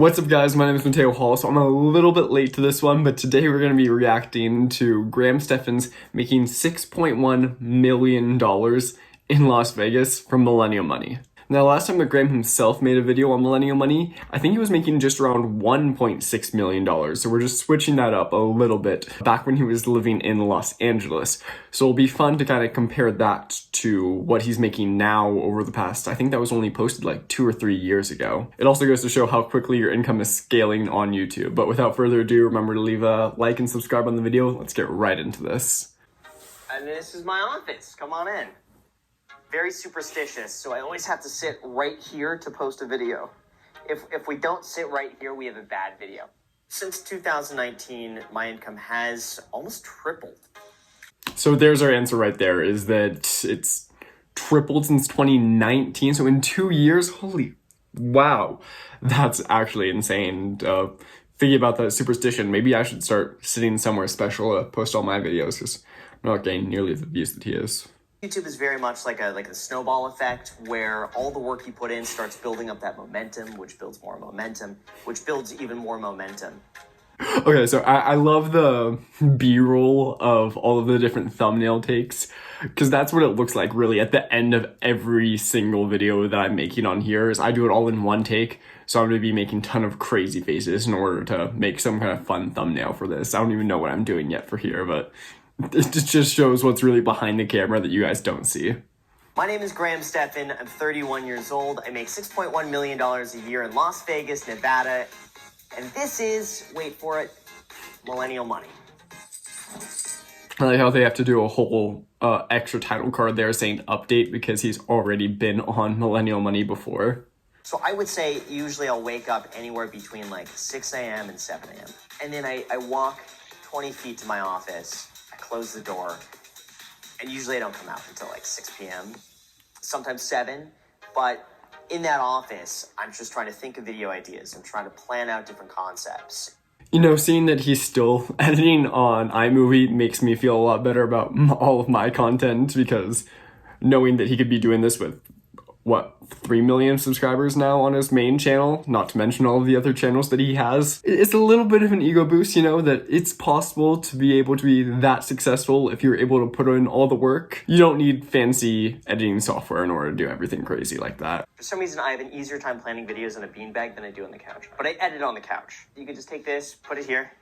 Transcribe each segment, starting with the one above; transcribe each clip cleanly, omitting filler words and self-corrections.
What's up guys, my name is Mateo Hall, so I'm a little bit late to this one, but today we're going to be reacting to Graham Stephan's making $6.1 million in Las Vegas from Millennial money. Now last time that Graham himself made a video on Millennial money, I think he was making just around $1.6 million, so we're just switching that up a little bit back when he was living in Los Angeles. So it'll be fun to kind of compare that to what he's making now over the past, I think that was only posted like 2 or 3 years ago. It also goes to show how quickly your income is scaling on YouTube. But without further ado, remember to leave a like and subscribe on the video. Let's get right into this. And this is my office. Come on in. Very superstitious, so I always have to sit right here to post a video. If we don't sit right here, we have a bad video. Since 2019, my income has almost tripled. So there's our answer right there, is that it's tripled since 2019. So in 2 years, holy wow, that's actually insane. Thinking about that superstition, maybe I should start sitting somewhere special to post all my videos because I'm not getting nearly the views that he is. YouTube is very much like a snowball effect where all the work you put in starts building up that momentum, which builds more momentum, which builds even more momentum. Okay, so I love the B-roll of all of the different thumbnail takes, because that's what it looks like really at the end of every single video that I'm making on here. Is I do it all in one take, so I'm going to be making a ton of crazy faces in order to make some kind of fun thumbnail for this. I don't even know what I'm doing yet for here, but it just shows what's really behind the camera that you guys don't see. My name is Graham Stephan. I'm 31 years old. I make $6.1 million a year in Las Vegas, Nevada. And this is, wait for it, Millennial money. I like how they have to do a whole extra title card there saying update because he's already been on Millennial money before. So I would say usually I'll wake up anywhere between like 6 a.m. and 7 a.m. And then I walk 20 feet to my office. Close the door, and usually I don't come out until like 6 p.m., sometimes 7, but in that office, I'm just trying to think of video ideas. I'm trying to plan out different concepts. You know, seeing that he's still editing on iMovie makes me feel a lot better about all of my content, because knowing that he could be doing this with, what, 3 million subscribers now on his main channel, not to mention all of the other channels that he has. It's a little bit of an ego boost, you know, that it's possible to be able to be that successful if you're able to put in all the work. You don't need fancy editing software in order to do everything crazy like that. For some reason, I have an easier time planning videos on a beanbag than I do on the couch. But I edit on the couch. You can just take this, put it here,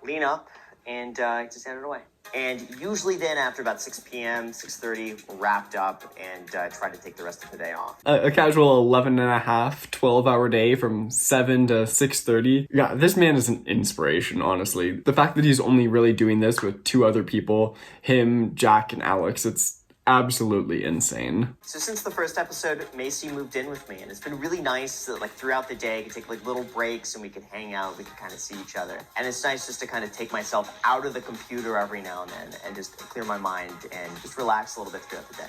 lean up, and just edit away. And usually then after about 6 p.m., 6:30, we're wrapped up and try to take the rest of the day off. A casual 11 and a half, 12-hour day from 7 to 6:30. Yeah, this man is an inspiration, honestly. The fact that he's only really doing this with 2 other people, him, Jack, and Alex, it's absolutely insane. So since the first episode, Macy moved in with me, and it's been really nice that like throughout the day I could take like little breaks and we could hang out, we could kind of see each other. And it's nice just to kind of take myself out of the computer every now and then and just clear my mind and just relax a little bit throughout the day.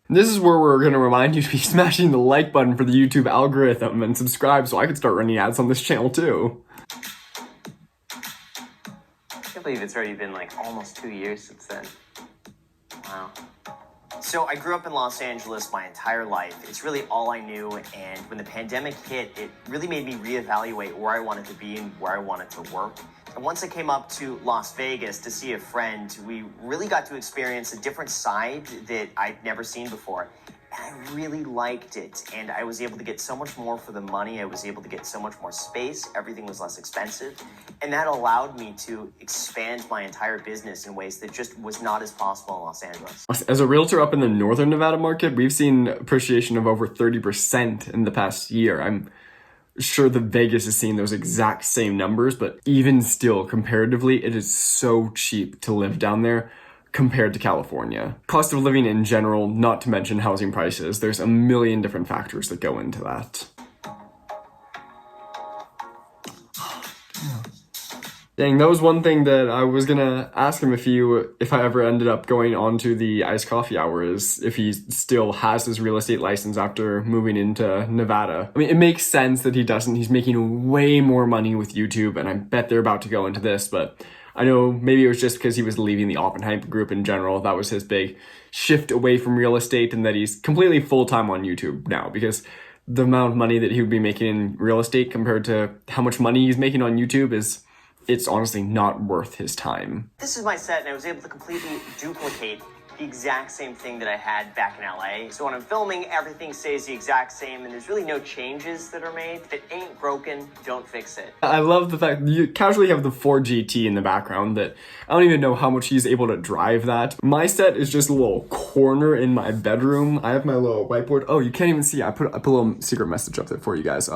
This is where we're going to remind you to be smashing the like button for the YouTube algorithm and subscribe so I can start running ads on this channel too. I can't believe it's already been like almost 2 years since then. Wow. So I grew up in Los Angeles my entire life. It's really all I knew, and when the pandemic hit, it really made me reevaluate where I wanted to be and where I wanted to work. And once I came up to Las Vegas to see a friend, we really got to experience a different side that I'd never seen before. And I really liked it, and I was able to get so much more for the money. I was able to get so much more space. Everything was less expensive, and that allowed me to expand my entire business in ways that just was not as possible in Los Angeles. As a realtor up in the northern Nevada market, we've seen appreciation of over 30% in the past year. I'm sure that Vegas is seeing those exact same numbers, but even still, comparatively, it is so cheap to live down there compared to California. Cost of living in general, not to mention housing prices. There's a million different factors that go into that. Dang, that was one thing that I was gonna ask him if I ever ended up going on to the iced coffee hour, is if he still has his real estate license after moving into Nevada. I mean, it makes sense that he doesn't. He's making way more money with YouTube, and I bet they're about to go into this, but I know maybe it was just because he was leaving the Oppenheimer group in general. That was his big shift away from real estate, and that he's completely full-time on YouTube now, because the amount of money that he would be making in real estate compared to how much money he's making on YouTube it's honestly not worth his time. This is my set, and I was able to completely duplicate the exact same thing that I had back in LA. So when I'm filming, everything stays the exact same, and there's really no changes that are made. If it ain't broken, don't fix it. I love the fact that you casually have the Ford GT in the background that I don't even know how much he's able to drive that. My set is just a little corner in my bedroom. I have my little whiteboard. Oh, you can't even see. I put a little secret message up there for you guys.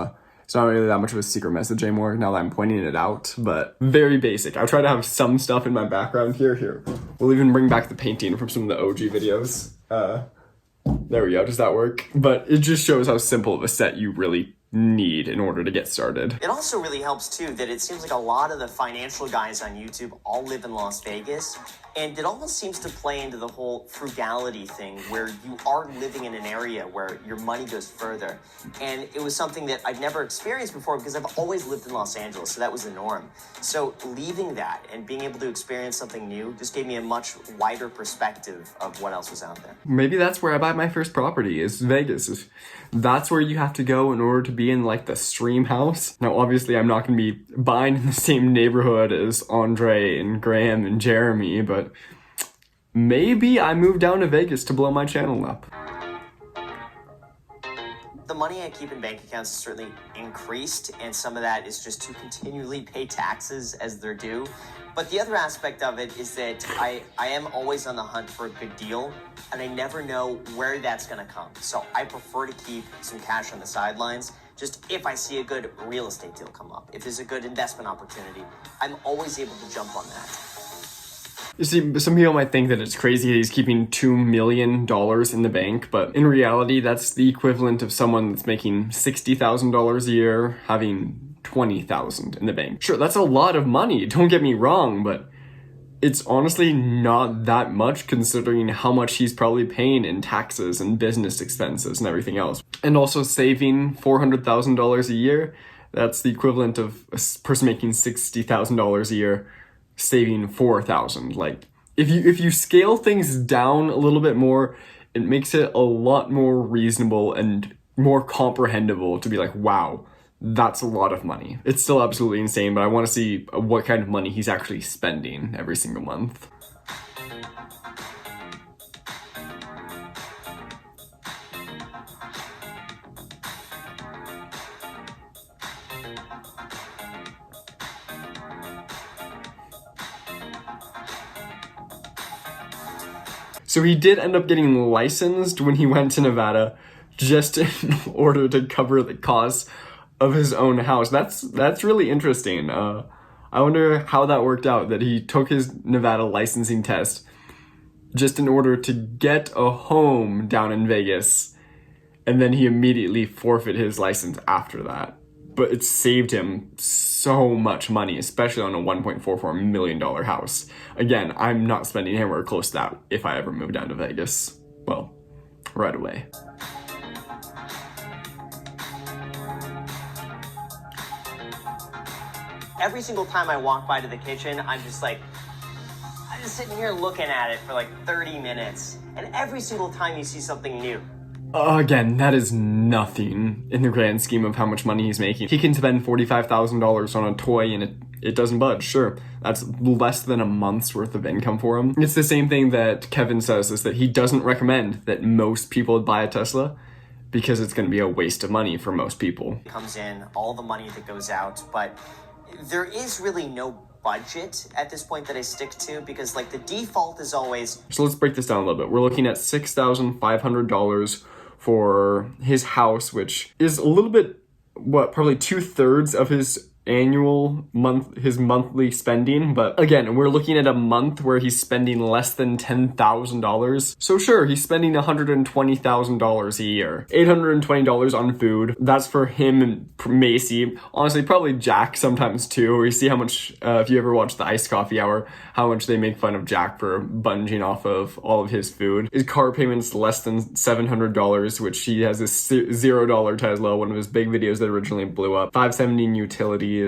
It's not really that much of a secret message anymore now that I'm pointing it out, but very basic. I try to have some stuff in my background here. We'll even bring back the painting from some of the OG videos. There we go, does that work? But it just shows how simple of a set you really need in order to get started. It also really helps too that it seems like a lot of the financial guys on YouTube all live in Las Vegas, and it almost seems to play into the whole frugality thing where you are living in an area where your money goes further. And it was something that I'd never experienced before because I've always lived in Los Angeles, so that was the norm. So leaving that and being able to experience something new just gave me a much wider perspective of what else was out there. Maybe that's where I buy my first property, is Vegas. That's where you have to go in order to be in like the stream house. Now obviously I'm not going to be buying in the same neighborhood as Andre and Graham and Jeremy, but maybe I move down to Vegas to blow my channel up. The money I keep in bank accounts has certainly increased, and some of that is just to continually pay taxes as they're due. But the other aspect of it is that I am always on the hunt for a good deal, and I never know where that's going to come. So I prefer to keep some cash on the sidelines, just if I see a good real estate deal come up. If there's a good investment opportunity, I'm always able to jump on that. You see, some people might think that it's crazy that he's keeping $2 million in the bank, but in reality, that's the equivalent of someone that's making $60,000 a year having $20,000 in the bank. Sure, that's a lot of money, don't get me wrong, but it's honestly not that much considering how much he's probably paying in taxes and business expenses and everything else. And also saving $400,000 a year, that's the equivalent of a person making $60,000 a year saving $4,000. Like, if you scale things down a little bit more, it makes it a lot more reasonable and more comprehensible to be like, wow, that's a lot of money. It's still absolutely insane, but I want to see what kind of money he's actually spending every single month. So he did end up getting licensed when he went to Nevada just in order to cover the costs of his own house. That's really interesting. I wonder how that worked out, that he took his Nevada licensing test just in order to get a home down in Vegas, and then he immediately forfeit his license after that. But it saved him so much money, especially on a $1.44 million house. Again, I'm not spending anywhere close to that if I ever move down to Vegas. Well, right away. Every single time I walk by to the kitchen, I'm just sitting here looking at it for like 30 minutes. And every single time you see something new. Again, that is nothing in the grand scheme of how much money he's making. He can spend $45,000 on a toy and it doesn't budge. Sure, that's less than a month's worth of income for him. It's the same thing that Kevin says, is that he doesn't recommend that most people buy a Tesla because it's going to be a waste of money for most people. Comes in, all the money that goes out, but there is really no budget at this point that I stick to, because like the default is always... So let's break this down a little bit. We're looking at $6,500 for his house, which is a little bit, probably 2/3 of his his monthly spending. But again, we're looking at a month where he's spending less than $10,000. So sure, he's spending $120,000 a year. $820 on food. That's for him and Macy. Honestly, probably Jack sometimes too. Or you see how much, if you ever watch the Iced Coffee Hour, how much they make fun of Jack for bunging off of all of his food. His car payment's less than $700, which he has this $0 Tesla, one of his big videos that originally blew up. $570 in utilities.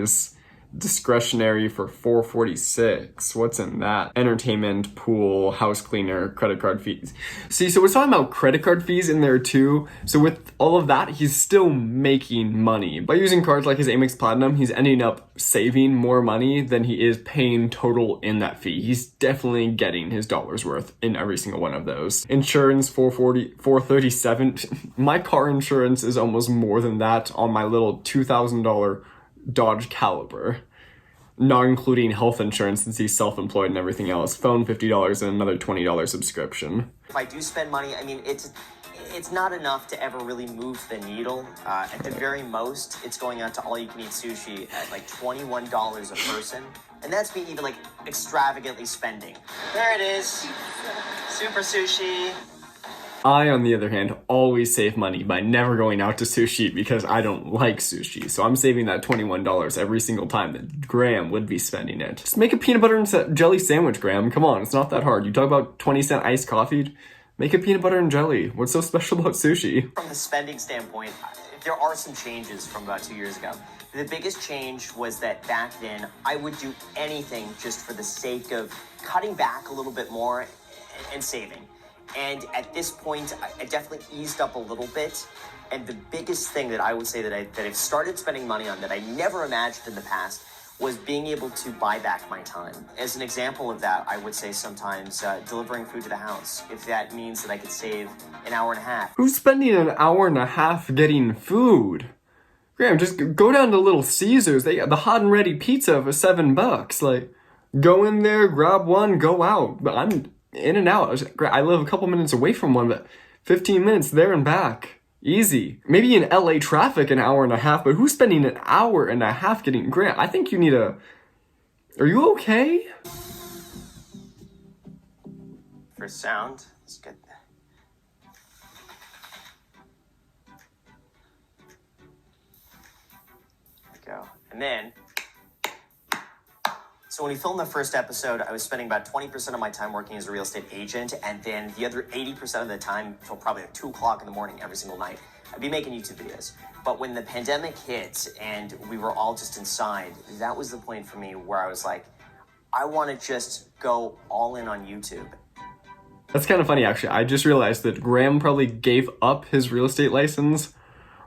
discretionary for $446. What's in that? Entertainment, pool, house cleaner, credit card fees. See, so we're talking about credit card fees in there too. So with all of that, he's still making money. By using cards like his Amex Platinum, he's ending up saving more money than he is paying total in that fee. He's definitely getting his dollar's worth in every single one of those. Insurance, $437. My car insurance is almost more than that on my little $2,000 Dodge Caliber, not including health insurance since he's self-employed and everything else. Phone, $50, and another $20 subscription. If I do spend money, I mean, it's not enough to ever really move the needle. At the very most, it's going out to all-you-can-eat sushi at like $21 a person. And that's me even like extravagantly spending. There it is. Super sushi. I, on the other hand, always save money by never going out to sushi because I don't like sushi. So I'm saving that $21 every single time that Graham would be spending it. Just make a peanut butter and jelly sandwich, Graham. Come on, it's not that hard. You talk about 20-cent iced coffee? Make a peanut butter and jelly. What's so special about sushi? From the spending standpoint, there are some changes from about 2 years ago. The biggest change was that back then, I would do anything just for the sake of cutting back a little bit more and saving. And at this point, I definitely eased up a little bit. And the biggest thing that I would say that I've started spending money on that I never imagined in the past was being able to buy back my time. As an example of that, I would say sometimes delivering food to the house. If that means that I could save an hour and a half. Who's spending an hour and a half getting food? Graham, just go down to Little Caesars. They got the hot and ready pizza for $7. Like, go in there, grab one, go out. But I'm in and out. I live a couple minutes away from one, but 15 minutes there and back. Easy. Maybe in LA traffic an hour and a half, but who's spending an hour and a half getting Grant? I think you need a... Are you okay? For sound, let's get that. There we go. And then... So when we filmed the first episode, I was spending about 20% of my time working as a real estate agent, and then the other 80% of the time, until probably like 2 o'clock in the morning every single night, I'd be making YouTube videos. But when the pandemic hit and we were all just inside, that was the point for me where I was like, I want to just go all in on YouTube. That's kind of funny, actually. I just realized that Graham probably gave up his real estate license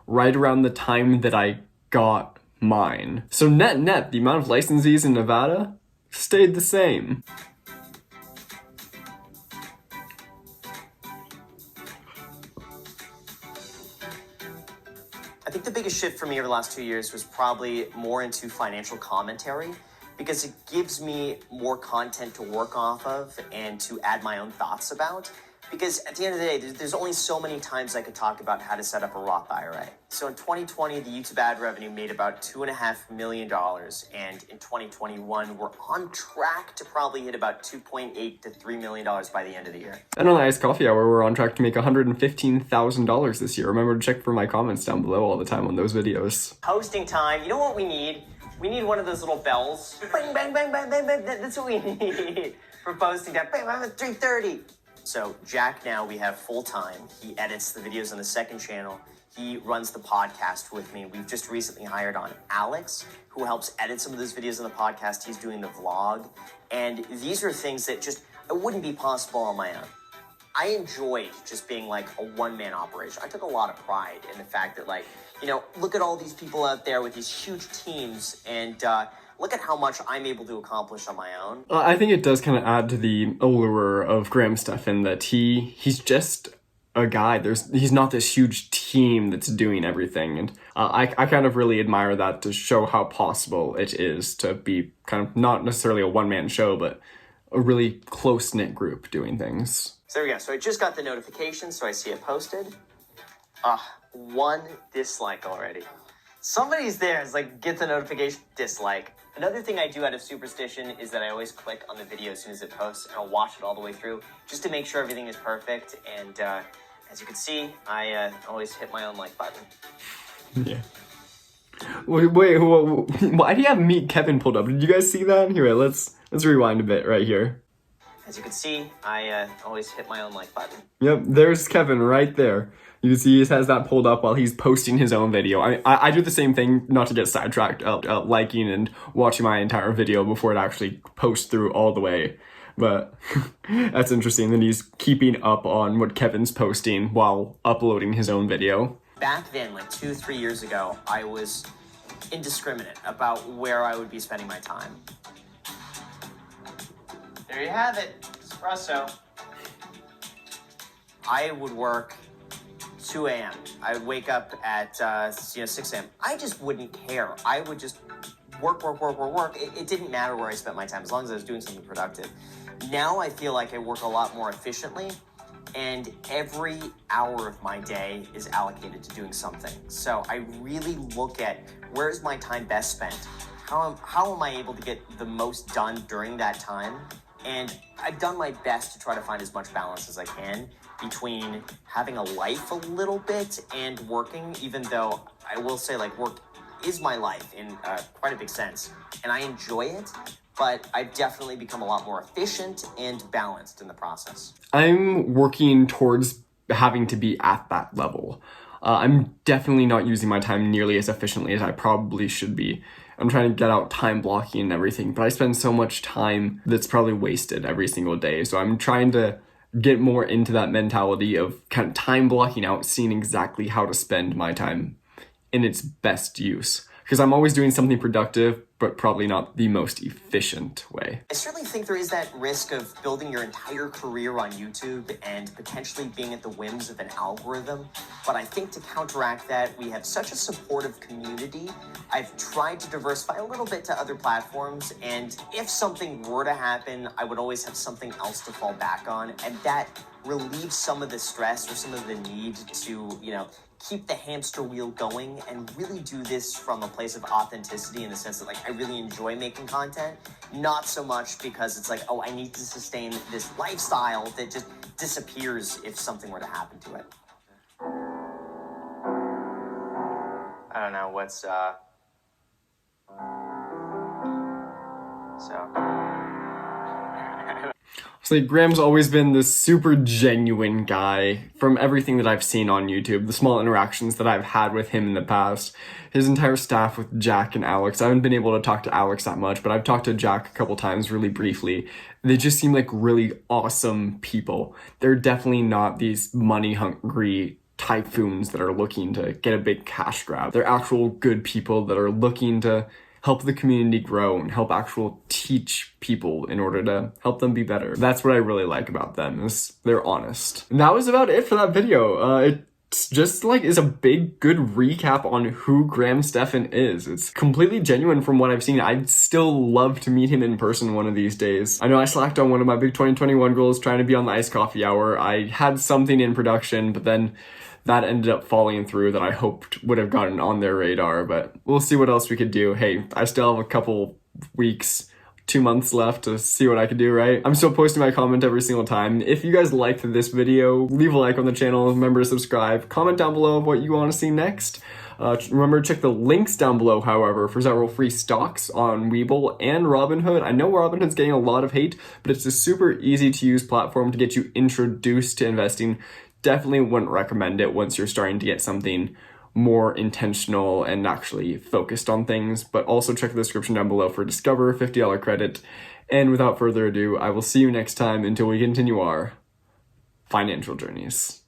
right around the time that I got mine. So net, the amount of licensees in Nevada stayed the same. I think the biggest shift for me over the last 2 years was probably more into financial commentary, because it gives me more content to work off of and to add my own thoughts about. Because at the end of the day, there's only so many times I could talk about how to set up a Roth IRA. So in 2020, the YouTube ad revenue made about $2.5 million. And in 2021, we're on track to probably hit about $2.8 to $3 million by the end of the year. And on the Iced Coffee Hour, we're on track to make $115,000 this year. Remember to check for my comments down below all the time on those videos. Hosting time, you know what we need? We need one of those little bells. Bang, bang, bang, bang, bang, bang. That's what we need for posting time. Bang, bang, bang, 3:30. So Jack now we have full time. He edits the videos on the second channel. He runs the podcast with me. We've just recently hired on Alex, who helps edit some of those videos on the podcast. He's doing the vlog. And these are things that just wouldn't be possible on my own. I enjoyed just being like a one-man operation. I took a lot of pride in the fact that, like, you know, look at all these people out there with these huge teams, and look at how much I'm able to accomplish on my own. I think it does kind of add to the allure of Graham Stephan that he's just a guy. He's not this huge team that's doing everything, and I kind of really admire that, to show how possible it is to be kind of not necessarily a one-man show, but a really close-knit group doing things. So there we go. So I just got the notification, so I see it posted. 1 dislike already. Somebody's there. It's like, get the notification, dislike. Another thing I do out of superstition is that I always click on the video as soon as it posts, and I'll watch it all the way through just to make sure everything is perfect. And as you can see, I always hit my own like button. Yeah. Wait, why do you have Meet Kevin pulled up? Did you guys see that? Here, let's rewind a bit right here. As you can see, I always hit my own like button. Yep, there's Kevin right there. You can see he has that pulled up while he's posting his own video. I do the same thing, not to get sidetracked, liking and watching my entire video before it actually posts through all the way. But that's interesting that he's keeping up on what Kevin's posting while uploading his own video. Back then, like 2-3 years ago, I was indiscriminate about where I would be spending my time. There you have it, espresso. I would work 2 a.m. I would wake up at 6 a.m. I just wouldn't care. I would just work. It didn't matter where I spent my time as long as I was doing something productive. Now I feel like I work a lot more efficiently, and every hour of my day is allocated to doing something. So I really look at where's my time best spent? How am I able to get the most done during that time? And I've done my best to try to find as much balance as I can between having a life a little bit and working, even though I will say like work is my life in quite a big sense. And I enjoy it, but I've definitely become a lot more efficient and balanced in the process. I'm working towards having to be at that level. I'm definitely not using my time nearly as efficiently as I probably should be. I'm trying to get out time blocking and everything, but I spend so much time that's probably wasted every single day. So I'm trying to get more into that mentality of kind of time blocking out, seeing exactly how to spend my time in its best use. Because I'm always doing something productive, but probably not the most efficient way. I certainly think there is that risk of building your entire career on YouTube and potentially being at the whims of an algorithm. But I think to counteract that, we have such a supportive community. I've tried to diversify a little bit to other platforms, and if something were to happen, I would always have something else to fall back on, and that relieves some of the stress or some of the need to, keep the hamster wheel going and really do this from a place of authenticity in the sense that, like, I really enjoy making content, not so much because it's like, oh, I need to sustain this lifestyle that just disappears if something were to happen to it. I don't know what's, So Graham's always been this super genuine guy from everything that I've seen on YouTube, the small interactions that I've had with him in the past, his entire staff with Jack and Alex. I haven't been able to talk to Alex that much, but I've talked to Jack a couple times really briefly. They just seem like really awesome people. They're definitely not these money-hungry typhoons that are looking to get a big cash grab. They're actual good people that are looking to help the community grow and help teach people in order to help them be better. That's what I really like about them, is they're honest. And that was about it for that video. It's just is a big, good recap on who Graham Stephan is. It's completely genuine from what I've seen. I'd still love to meet him in person one of these days. I know I slacked on one of my big 2021 goals, trying to be on the Iced Coffee Hour. I had something in production, but then that ended up falling through that I hoped would have gotten on their radar, but we'll see what else we could do. Hey, I still have a couple weeks, 2 months left to see what I could do, right? I'm still posting my comment every single time. If you guys liked this video, leave a like on the channel, remember to subscribe, comment down below what you want to see next. Remember to check the links down below, however, for several free stocks on Webull and Robinhood. I know Robinhood's getting a lot of hate, but it's a super easy to use platform to get you introduced to investing. Definitely wouldn't recommend it once you're starting to get something more intentional and actually focused on things, but also check the description down below for Discover $50 credit. And without further ado, I will see you next time until we continue our financial journeys.